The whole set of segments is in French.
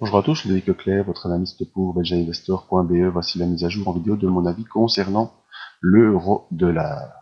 Bonjour à tous, je suis David Leclerc, votre analyste pour belgiainvestor.be. Voici la mise à jour en vidéo de mon avis concernant l'euro-dollar.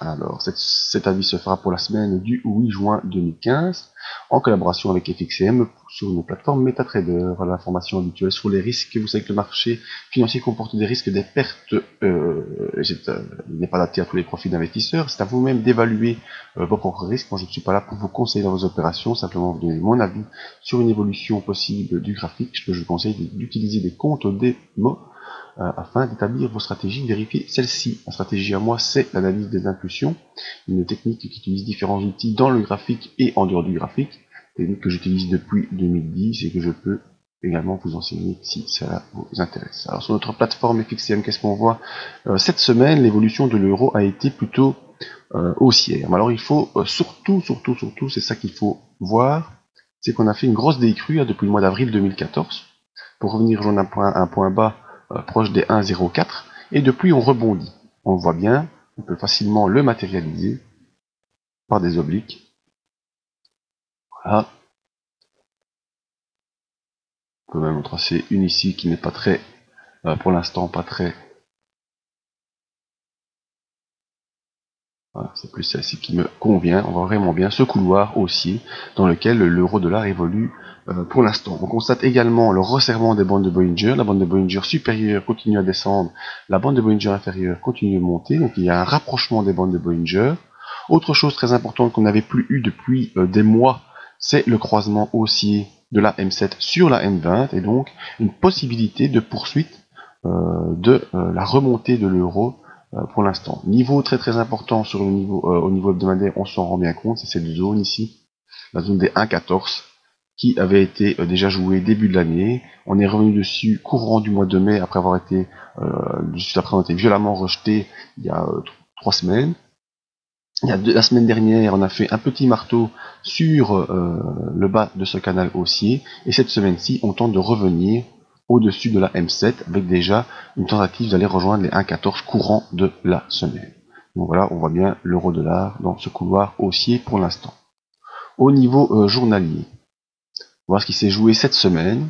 Alors, cet avis se fera pour la semaine du 8 juin 2015, en collaboration avec FXCM sur une plateforme MetaTrader. Voilà l'information habituelle sur les risques. Vous savez que le marché financier comporte des risques, des pertes. Il n'est pas adapté à tous les profils d'investisseurs. C'est à vous-même d'évaluer vos propres risques. Moi, je ne suis pas là pour vous conseiller dans vos opérations, simplement vous donner mon avis sur une évolution possible du graphique. Je vous conseille d'utiliser des comptes démo afin d'établir vos stratégies, vérifier celles-ci. La stratégie à moi, c'est l'analyse des impulsions, une technique qui utilise différents outils dans le graphique et en dehors du graphique, technique que j'utilise depuis 2010 et que je peux également vous enseigner si cela vous intéresse. Alors sur notre plateforme FXCM, qu'est-ce qu'on voit cette semaine? L'évolution de l'euro a été plutôt haussière. Mais alors il faut surtout, c'est ça qu'il faut voir, c'est qu'on a fait une grosse décrue depuis le mois d'avril 2014 pour revenir rejoindre un point bas proche des 1,04 et depuis on rebondit. On le voit bien, on peut facilement le matérialiser par des obliques. Voilà. On peut même en tracer une ici qui n'est pas très, pour l'instant pas très. Voilà, c'est plus celle-ci qui me convient. On voit vraiment bien ce couloir haussier dans lequel l'euro-dollar évolue pour l'instant. On constate également le resserrement des bandes de Bollinger. La bande de Bollinger supérieure continue à descendre, la bande de Bollinger inférieure continue de monter. Donc il y a un rapprochement des bandes de Bollinger. Autre chose très importante qu'on n'avait plus eu depuis des mois, c'est le croisement haussier de la M7 sur la M20 et donc une possibilité de poursuite de la remontée de l'euro pour l'instant. Niveau très important sur le niveau, au niveau hebdomadaire, on s'en rend bien compte, c'est cette zone ici, la zone des 1,14 qui avait été déjà jouée début de l'année. On est revenu dessus courant du mois de mai après avoir été juste après on a été violemment rejeté il y a 3 semaines. La semaine dernière, on a fait un petit marteau sur le bas de ce canal haussier, et cette semaine-ci, on tente de revenir au-dessus de la M7 avec déjà une tentative d'aller rejoindre les 1,14 courants de la semaine. Donc voilà, on voit bien l'euro-dollar dans ce couloir haussier pour l'instant. Au niveau journalier, voilà ce qui s'est joué cette semaine.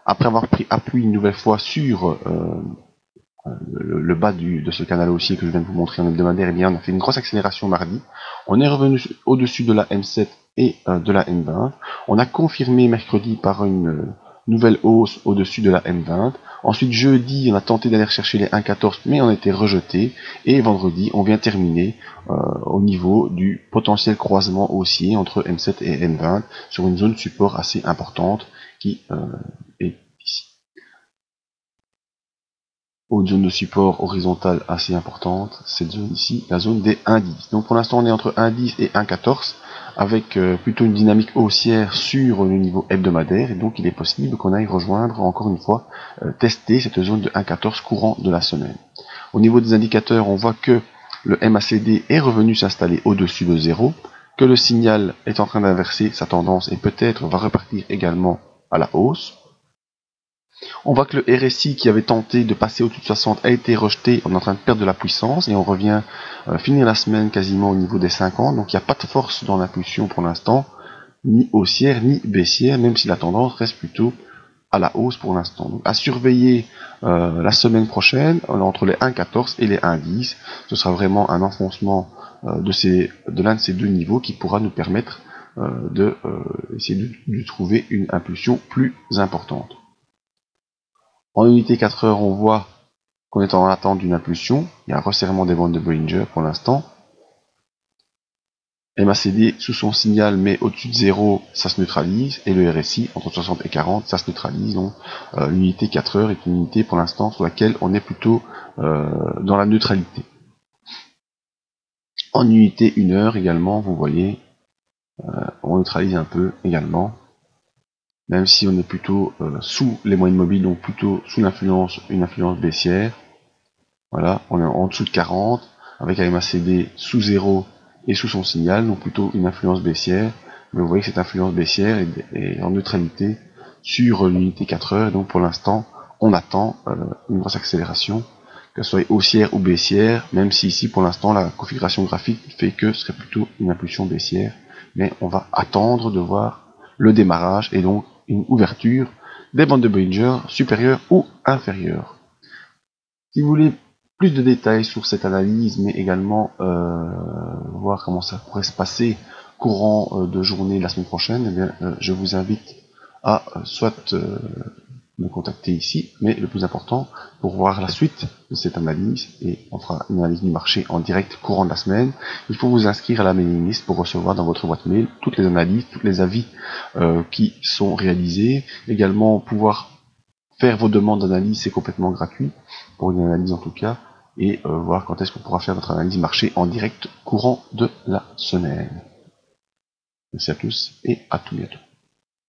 Après avoir pris appui une nouvelle fois sur le bas de ce canal haussier que je viens de vous montrer en hebdomadaire, eh bien, on a fait une grosse accélération mardi. On est revenu au-dessus de la M7 et de la M20. On a confirmé mercredi par une nouvelle hausse au-dessus de la M20. Ensuite, jeudi, on a tenté d'aller chercher les 1,14, mais on a été rejeté. Et vendredi, on vient terminer au niveau du potentiel croisement haussier entre M7 et M20 sur une zone support assez importante qui est ici. Autre zone de support horizontale assez importante, cette zone ici, la zone des 1,10. Donc pour l'instant on est entre 1,10 et 1,14 avec plutôt une dynamique haussière sur le niveau hebdomadaire, et donc il est possible qu'on aille rejoindre encore une fois, tester cette zone de 1,14 courant de la semaine. Au niveau des indicateurs, on voit que le MACD est revenu s'installer au-dessus de 0, que le signal est en train d'inverser sa tendance et peut-être va repartir également à la hausse. On voit que le RSI qui avait tenté de passer au-dessus de 60 a été rejeté, on est en train de perdre de la puissance et on revient finir la semaine quasiment au niveau des 50, donc il n'y a pas de force dans l'impulsion pour l'instant, ni haussière ni baissière, même si la tendance reste plutôt à la hausse pour l'instant. Donc à surveiller la semaine prochaine, entre les 1,14 et les 1,10, ce sera vraiment un enfoncement de l'un de ces deux niveaux qui pourra nous permettre essayer de trouver une impulsion plus importante. En unité 4 heures, on voit qu'on est en attente d'une impulsion. Il y a un resserrement des bandes de Bollinger pour l'instant. MACD sous son signal, mais au-dessus de 0, ça se neutralise. Et le RSI, entre 60 et 40, ça se neutralise. Donc l'unité 4 heures est une unité pour l'instant sur laquelle on est plutôt dans la neutralité. En unité 1 heure également, vous voyez, on neutralise un peu également. Même si on est plutôt sous les moyennes mobiles, donc plutôt sous une influence baissière. Voilà, on est en dessous de 40, avec un MACD sous 0 et sous son signal, donc plutôt une influence baissière. Mais vous voyez que cette influence baissière est en neutralité sur l'unité 4 heures, et donc pour l'instant, on attend une grosse accélération, qu'elle soit haussière ou baissière, même si ici, pour l'instant, la configuration graphique fait que ce serait plutôt une impulsion baissière, mais on va attendre de voir le démarrage et donc une ouverture des bandes de Bollinger supérieures ou inférieures. Si vous voulez plus de détails sur cette analyse, mais également voir comment ça pourrait se passer courant de journée la semaine prochaine, eh bien, je vous invite à soit me contacter ici, mais le plus important, pour voir la suite de cette analyse, et on fera une analyse du marché en direct courant de la semaine, il faut vous inscrire à la mailing list pour recevoir dans votre boîte mail toutes les analyses, tous les avis qui sont réalisés, également pouvoir faire vos demandes d'analyse, c'est complètement gratuit, pour une analyse en tout cas, et voir quand est-ce qu'on pourra faire notre analyse marché en direct courant de la semaine. Merci à tous et à tout bientôt.